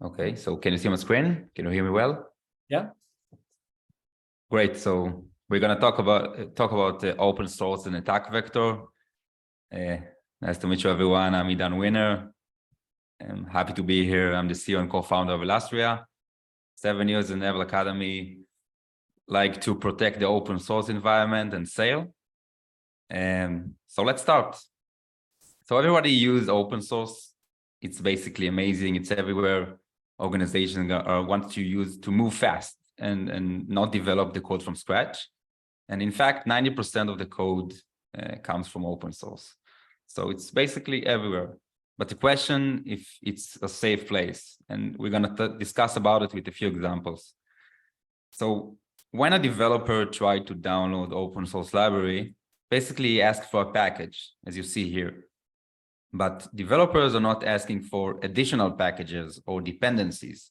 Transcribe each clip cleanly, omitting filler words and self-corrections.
Okay, so can you see my screen? Can you hear me well? Yeah. Great. So we're gonna talk about the open source and attack vector. Nice to meet you, everyone. I'm Idan Wiener. I'm happy to be here. I'm the CEO and co-founder of Elastria. 7 years in Naval Academy, like to protect the open source environment and SAIL. So let's start. So everybody use open source. It's basically amazing. It's everywhere. Organizations want to use to move fast and not develop the code from scratch. And in fact, 90% of the code comes from open source. So it's basically everywhere. But the question if it's a safe place, and we're going to discuss about it with a few examples. So when a developer tried to download open source library, basically asked for a package, as you see here. But developers are not asking for additional packages or dependencies,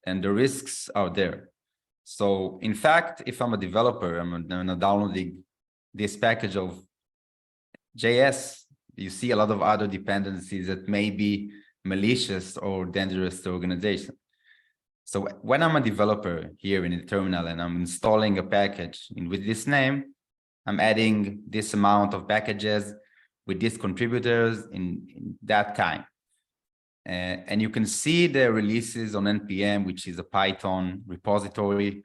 and the risks are there. So in fact, if I'm a developer, I'm downloading this package of JS, you see a lot of other dependencies that may be malicious or dangerous to organization. So when I'm a developer here in the terminal and I'm installing a package with this name, I'm adding this amount of packages with these contributors in that kind. And you can see the releases on NPM, which is a Python repository.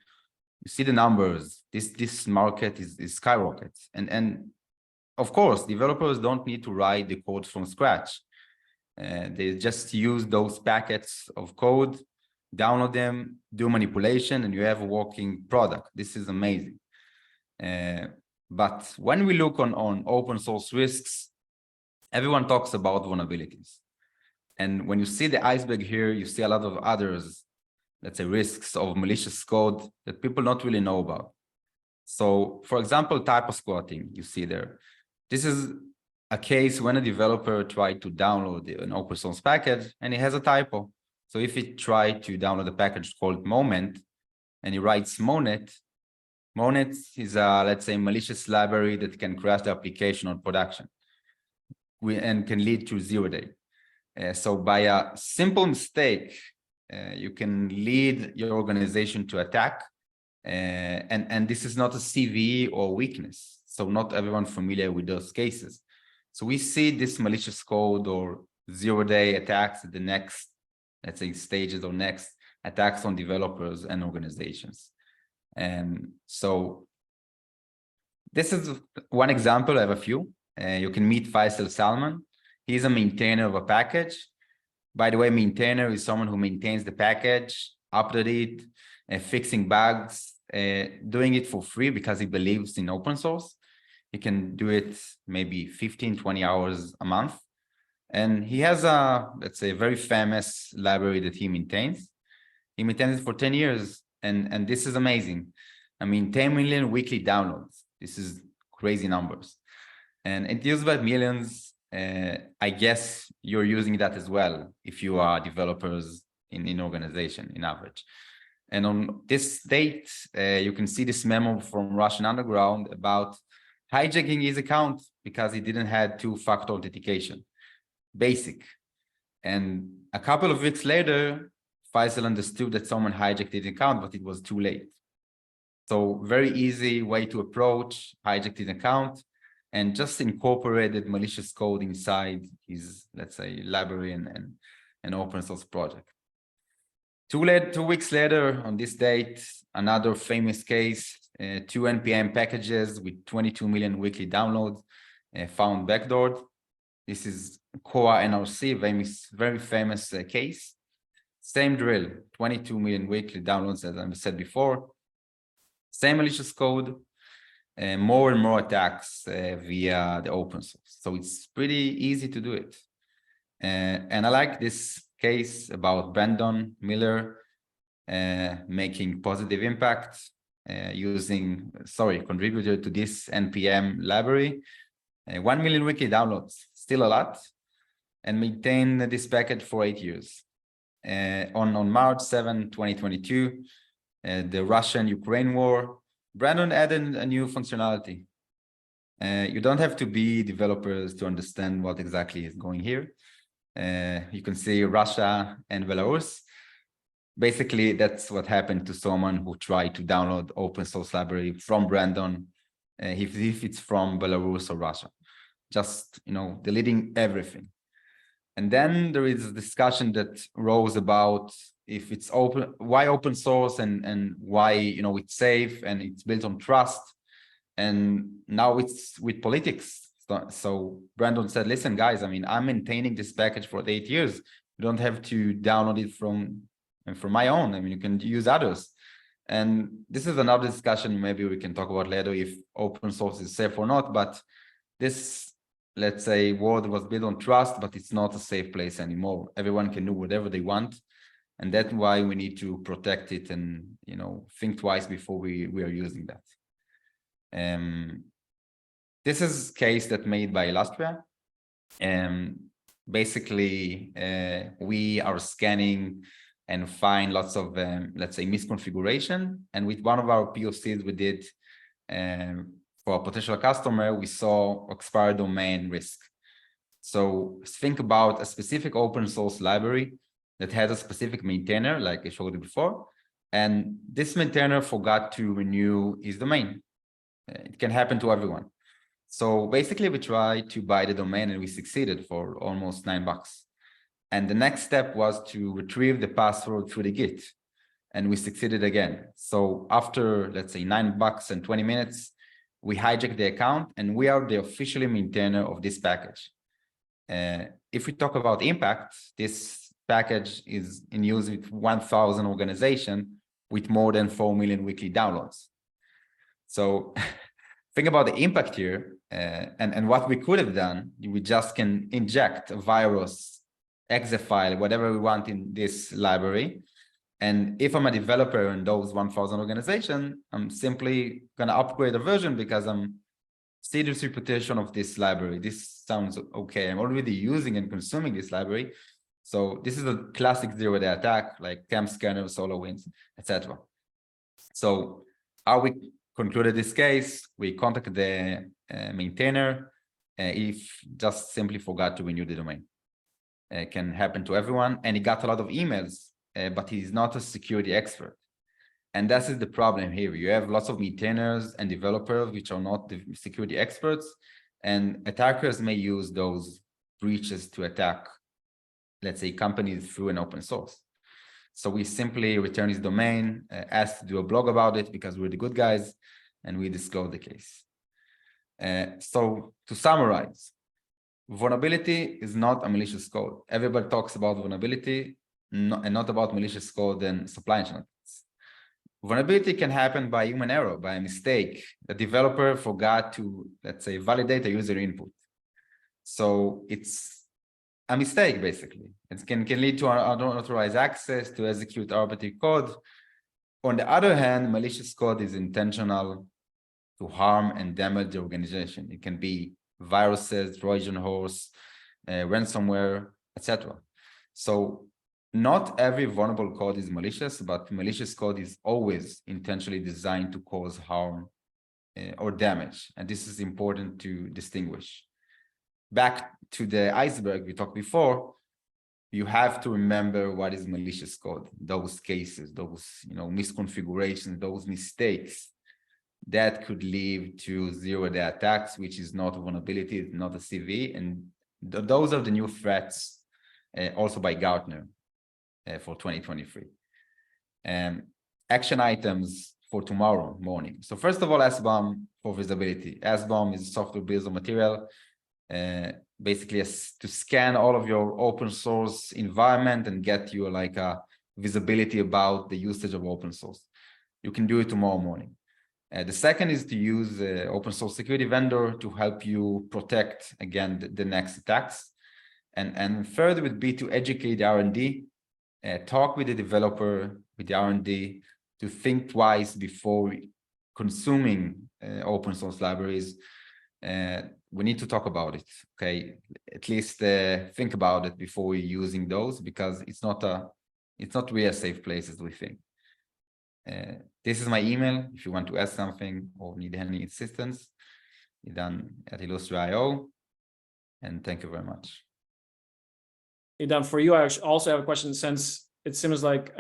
You see the numbers. This market is skyrockets. And of course, developers don't need to write the code from scratch. They just use those packets of code, download them, do manipulation, and you have a working product. This is amazing. But when we look on open source risks, everyone talks about vulnerabilities. And when you see the iceberg here, you see a lot of others, let's say, risks of malicious code that people not really know about. So, for example, typo squatting, you see there. This is a case when a developer tried to download an open source package and it has a typo. So if he tried to download a package called Moment and he writes Monet, Monet is a, let's say, malicious library that can crash the application on production and can lead to 0-day. So by a simple mistake, you can lead your organization to attack. And this is not a CV or weakness. So not everyone familiar with those cases. So we see this malicious code or 0-day attacks at the next, let's say, stages or next attacks on developers and organizations. And so this is one example. I have a few. You can meet Faisal Salman. He's a maintainer of a package. By the way, maintainer is someone who maintains the package, update it, fixing bugs, doing it for free because he believes in open source. He can do it maybe 15, 20 hours a month. And he has a, let's say, a very famous library that he maintains. He maintains it for 10 years. And this is amazing. I mean, 10 million weekly downloads. This is crazy numbers. And it used by millions. I guess you're using that as well if you are developers in organization in average. And on this date, you can see this memo from Russian underground about hijacking his account because he didn't have two-factor authentication. Basic. And a couple of weeks later, Faisal understood that someone hijacked his account, but it was too late. So very easy way to approach, hijacked his account, and just incorporated malicious code inside his, let's say, library and an open source project. 2 weeks later, on this date, another famous case, 2 NPM packages with 22 million weekly downloads found backdoored. This is Core NRC, very famous case. Same drill, 22 million weekly downloads, as I said before. Same malicious code, more and more attacks via the open source. So it's pretty easy to do it. And I like this case about Brandon Miller making positive impact contributed to this NPM library. 1 million weekly downloads, still a lot, and maintain this package for 8 years. On March 7, 2022, the Russian-Ukraine war, Brandon added a new functionality. You don't have to be developers to understand what exactly is going here. You can see Russia and Belarus. basically, that's what happened to someone who tried to download open source library from Brandon, if it's from Belarus or Russia, just, deleting everything. And then there is a discussion that rose about if it's open, why open source, and why, it's safe and it's built on trust. And now it's with politics. So Brandon said, listen, guys, I'm maintaining this package for 8 years. You don't have to download it from my own. You can use others. And this is another discussion maybe we can talk about later, if open source is safe or not. But this, let's say, world was built on trust, but it's not a safe place anymore. Everyone can do whatever they want. And that's why we need to protect it and, think twice before we are using that. This is a case that made by Illustria. Basically, we are scanning and find lots of, let's say, misconfiguration. And with one of our POCs we did for a potential customer, we saw expired domain risk. So think about a specific open source library that has a specific maintainer, like I showed you before, and this maintainer forgot to renew his domain. It can happen to everyone. So basically, we tried to buy the domain and we succeeded for almost $9. And the next step was to retrieve the password through the Git, and we succeeded again. So after, let's say, $9 and 20 minutes, we hijacked the account and we are the official maintainer of this package. If we talk about impact, this package is in use with 1,000 organizations with more than 4 million weekly downloads. So think about the impact here, and what we could have done. We just can inject a virus, exe file, whatever we want in this library. And if I'm a developer in those 1,000 organizations, I'm simply going to upgrade a version because I'm see this reputation of this library. This sounds okay. I'm already using and consuming this library. So this is a classic zero-day attack, like Cam Scanner, SolarWinds, etc. So how we concluded this case, we contacted the maintainer if just simply forgot to renew the domain. It can happen to everyone, and he got a lot of emails, but he's not a security expert. And that is the problem here. You have lots of maintainers and developers which are not the security experts, and attackers may use those breaches to attack, let's say, companies through an open source. So we simply return his domain, asked to do a blog about it because we're the good guys, and we disclose the case. So to summarize, vulnerability is not a malicious code. Everybody talks about vulnerability and not about malicious code and supply chain attacks. Vulnerability can happen by human error, by a mistake. The developer forgot to, let's say, validate a user input. So it's a mistake, basically. It can lead to unauthorized access to execute arbitrary code. On the other hand, malicious code is intentional to harm and damage the organization. It can be viruses, Trojan horse, ransomware, etc. So not every vulnerable code is malicious, but malicious code is always intentionally designed to cause harm or damage. And this is important to distinguish. Back to the iceberg we talked before, you have to remember what is malicious code, those cases, those misconfigurations, those mistakes that could lead to zero-day attacks, which is not a vulnerability, it's not a CV. And those are the new threats also by Gartner for 2023. Action items for tomorrow morning. So first of all, SBOM for visibility. SBOM is software bills of material, basically to scan all of your open source environment and get you like a visibility about the usage of open source. You can do it tomorrow morning. The second is to use open source security vendor to help you protect again the next attacks. And third would be to educate the R&D, talk with the developer, with the R&D, to think twice before consuming open source libraries. We need to talk about it, okay? At least think about it before you're using those, because it's not really a safe place as we think. This is my email if you want to ask something or need any assistance. Idan at Illustria.io, and thank you very much. Idan, for you, I also have a question. Since it seems like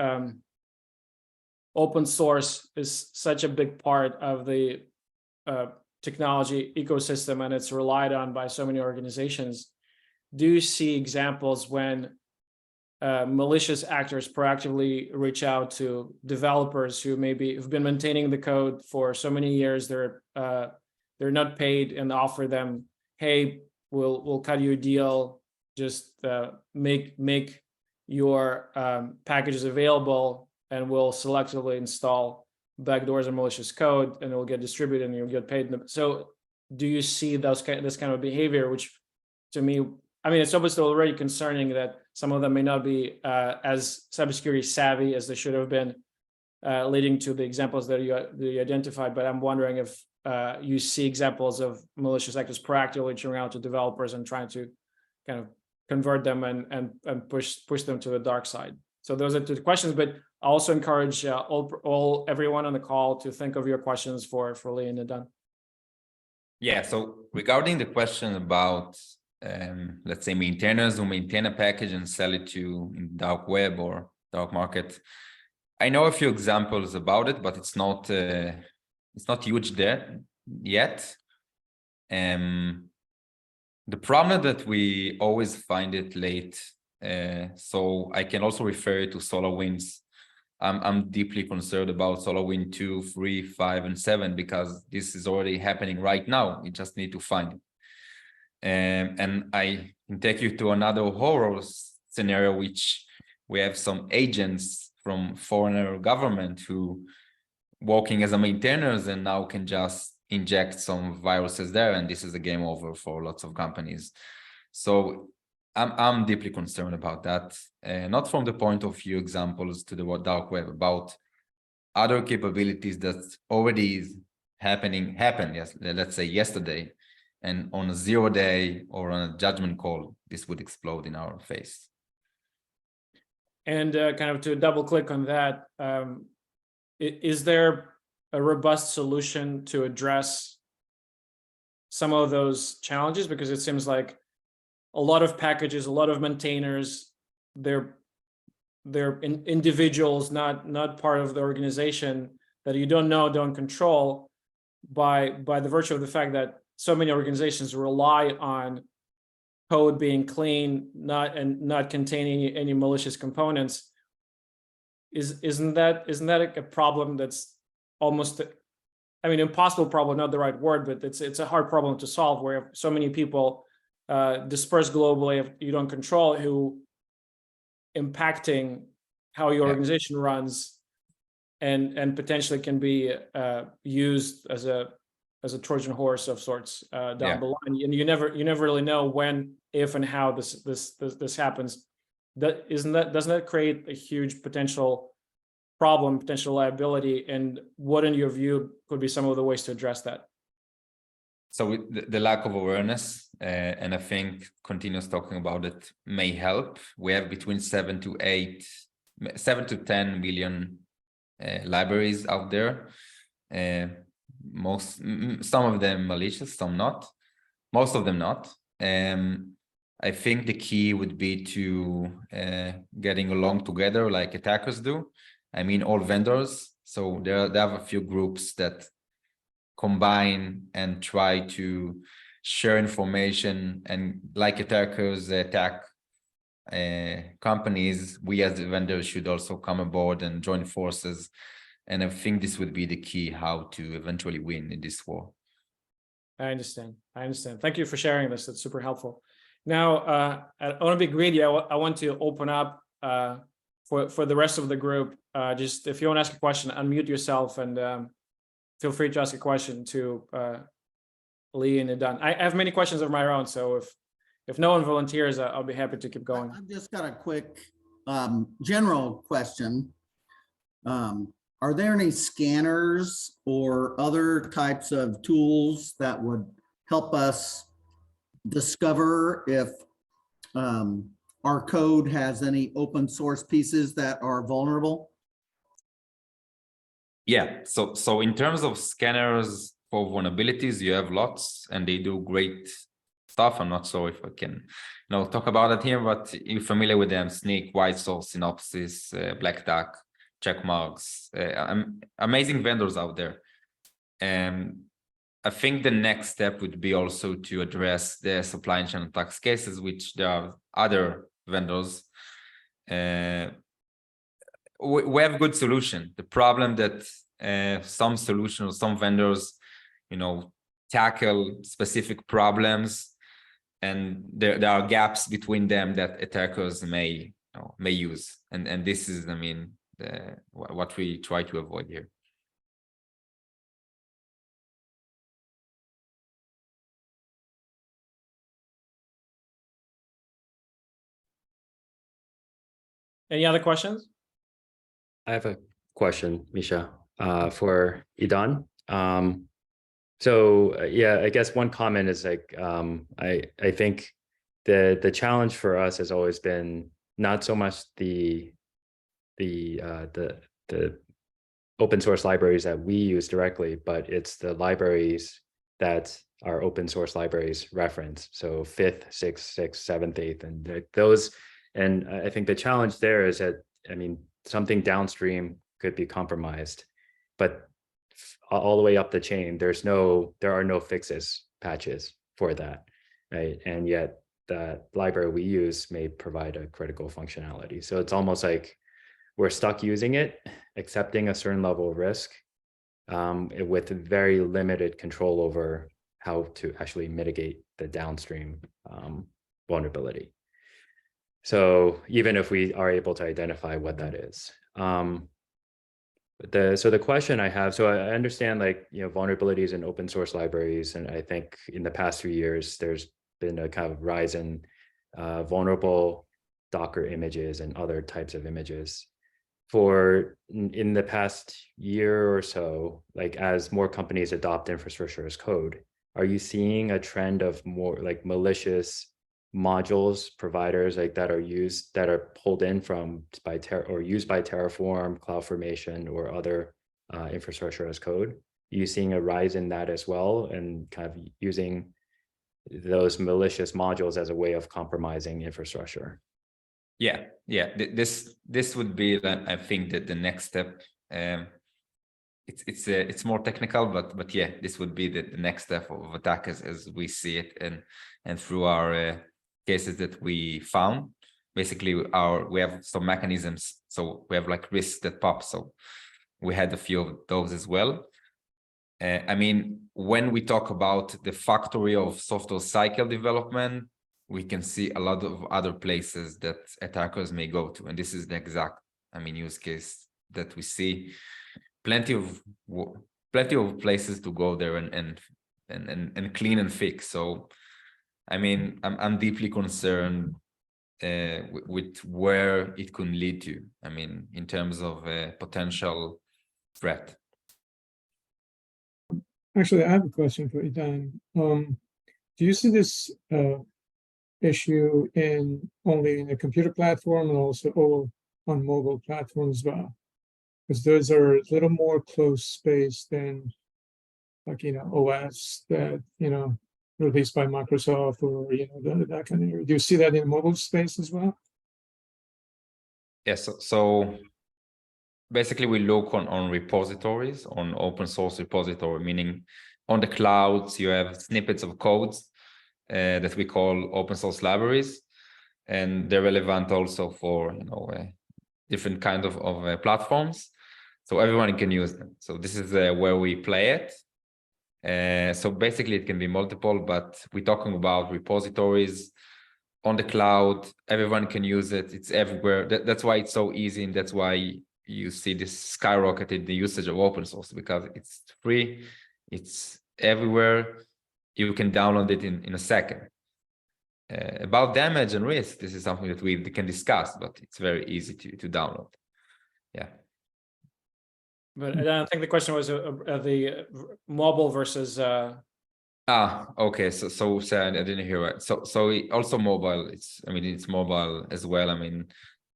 open source is such a big part of the technology ecosystem, and it's relied on by so many organizations. Do you see examples when malicious actors proactively reach out to developers who maybe have been maintaining the code for so many years, they're not paid, and offer them, hey, we'll cut you a deal, just make your packages available, and we'll selectively install backdoors and malicious code, and it will get distributed and you'll get paid. So do you see this kind of behavior, which to me, I mean, it's obviously already concerning that some of them may not be as cybersecurity savvy as they should have been, leading to the examples that you identified. But I'm wondering if you see examples of malicious actors proactively reaching out to developers and trying to kind of convert them and push them to the dark side. So those are the questions, but I also encourage everyone on the call to think of your questions for Lee and Idan. Yeah, so regarding the question about let's say maintainers who maintain a package and sell it to in dark web or dark market, I know a few examples about it, but it's not huge there yet. The problem that we always find it late. So I can also refer to SolarWinds. I'm deeply concerned about SolarWinds 2, 3, 5, and 7 because this is already happening right now. You just need to find it. And I can take you to another horror scenario, which we have some agents from foreign government who working as a maintainers and now can just inject some viruses there, and this is a game over for lots of companies. So I'm deeply concerned about that, not from the point of view examples to the dark web, about other capabilities that already is happened, yes, let's say yesterday, and on a 0 day or on a judgment call, this would explode in our face. And kind of to double click on that, is there a robust solution to address some of those challenges? Because it seems like a lot of packages, a lot of maintainers, they're individuals, not part of the organization that you don't control, by the virtue of the fact that so many organizations rely on code being clean, not containing any malicious components. Isn't that a problem that's almost, I mean, impossible problem, not the right word, but it's a hard problem to solve, where so many people dispersed globally, if you don't control who impacting how your organization runs, and potentially can be used as a Trojan horse of sorts down the line. And you never really know when, if, and how this happens. Doesn't that create a huge potential problem, potential liability? And what, in your view, could be some of the ways to address that? So the lack of awareness, and I think continuous talking about it may help. We have between 7 to 10 million libraries out there. Some of them malicious, some not. Most of them not. I think the key would be to getting along together like attackers do. I mean, all vendors. So they have a few groups that combine and try to share information, and like attackers attack companies, we as the vendors should also come aboard and join forces. And I think this would be the key how to eventually win in this war. I understand. Thank you for sharing this. That's super helpful. Now, I want to be greedy. I want to open up for the rest of the group. Just if you want to ask a question, unmute yourself and feel free to ask a question to Lee and Idan. I have many questions of my own, so if no one volunteers, I'll be happy to keep going. I've just got a quick general question. Are there any scanners or other types of tools that would help us discover if our code has any open source pieces that are vulnerable? Yeah, so in terms of scanners for vulnerabilities, you have lots, and they do great stuff. I'm not sure if I can, talk about it here, but you're familiar with them: Snyk, White Source, Synopsys, Black Duck, Checkmarks, amazing vendors out there. I think the next step would be also to address the supply chain attacks cases, which there are other vendors. We have good solution. The problem that some solutions, some vendors, tackle specific problems, and there are gaps between them that attackers may use, and this is, what we try to avoid here. Any other questions? I have a question, Misha, for Idan. Yeah, I guess one comment is like, I think the challenge for us has always been not so much the open source libraries that we use directly, but it's the libraries that are open source libraries reference. So 5th, 6th, 6th, 7th, 8th, and those. And I think the challenge there is that, something downstream could be compromised, but all the way up the chain, there are no fixes, patches for that, right? And yet the library we use may provide a critical functionality. So it's almost like we're stuck using it, accepting a certain level of risk, with very limited control over how to actually mitigate the downstream vulnerability. So even if we are able to identify what that is. So the question I have, so I understand vulnerabilities in open source libraries, and I think in the past 3 years, there's been a kind of rise in vulnerable Docker images and other types of images. In the past year or so, as more companies adopt infrastructure as code, are you seeing a trend of more malicious modules, providers that are pulled in or used by Terraform, CloudFormation, or other infrastructure as code? Are you seeing a rise in that as well, and kind of using those malicious modules as a way of compromising infrastructure? Yeah. This would be, I think, that the next step. It's more technical, but yeah, this would be the next step of attack as we see it, and through our cases that we found. Basically, we have some mechanisms, so we have risks that pop. So we had a few of those as well. When we talk about the factory of software cycle development, we can see a lot of other places that attackers may go to, and this is the exact use case that we see. Plenty of places to go there and clean and fix. So I'm deeply concerned with where it could lead to, in terms of a potential threat. Actually, I have a question for Idan. Do you see this issue only in a computer platform and also on mobile platforms as well? Because those are a little more close space than OS that, released by Microsoft, or, that kind of area. Do you see that in mobile space as well? Yes. So basically we look on repositories, on open source repository, meaning on the clouds, you have snippets of codes that we call open source libraries, and they're relevant also for, different kind of platforms. So everyone can use them. So this is where we play it. So basically it can be multiple, but we're talking about repositories on the cloud. Everyone can use it. It's everywhere. That's why it's so easy, and that's why you see this skyrocketed the usage of open source, because it's free, it's everywhere. You can download it in a second. About damage and risk, this is something that we can discuss, but it's very easy to download. Yeah. But I think the question was the mobile versus. Okay. So I didn't hear it. So also mobile. It's mobile as well.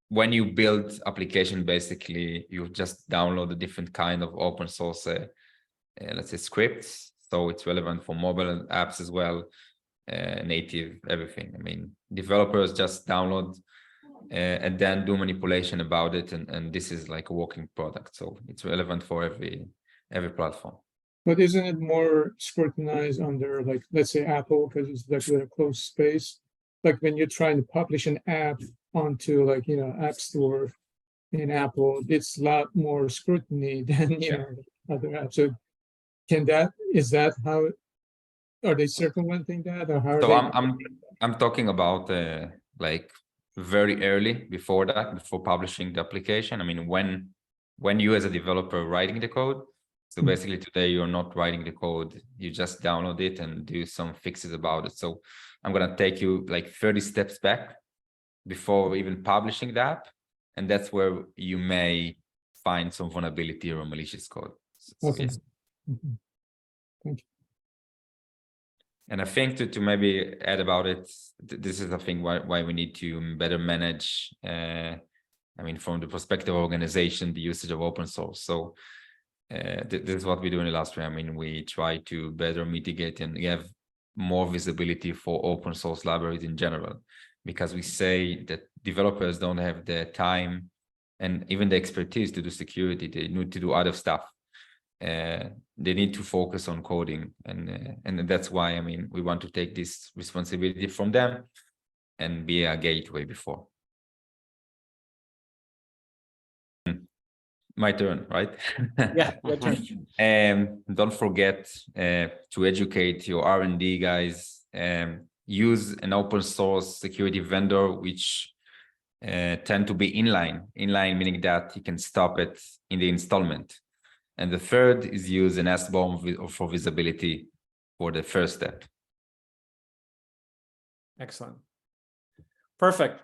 When you build application, basically you just download a different kind of open source, let's say, scripts. So it's relevant for mobile apps as well. native, everything. I mean, developers just download and then do manipulation about it, and this is like a working product. So it's relevant for every platform. But isn't it more scrutinized under, like, let's say Apple, because it's like a closed space? Like when you're trying to publish an app onto, like, App Store in Apple, it's a lot more scrutiny than, other apps. So is that how, are they circumventing that, or how are So they? I'm talking about like very early before publishing the application. I mean, when you as a developer writing the code, so basically today you're not writing the code, you just download it and do some fixes about it. So I'm gonna take you like 30 steps back before even publishing the app, and that's where you may find some vulnerability or malicious code. So, Okay. yes. Mhm. Thank you. And I think to maybe add about it, this is the thing why we need to better manage, I mean, from the perspective of organization, the usage of open source. So this is what we do in Illustrator. I mean, we try to better mitigate and have more visibility for open source libraries in general, because we say that developers don't have the time and even the expertise to do security. They need to do other stuff. They need to focus on coding, and that's why, I mean, we want to take this responsibility from them and be a gateway before. My turn, right? Yeah, your turn. Don't forget to educate your R&D guys. Use an open source security vendor which tend to be inline meaning that you can stop it in the installment. And the third is use an SBOM for visibility for the first step. Excellent. Perfect.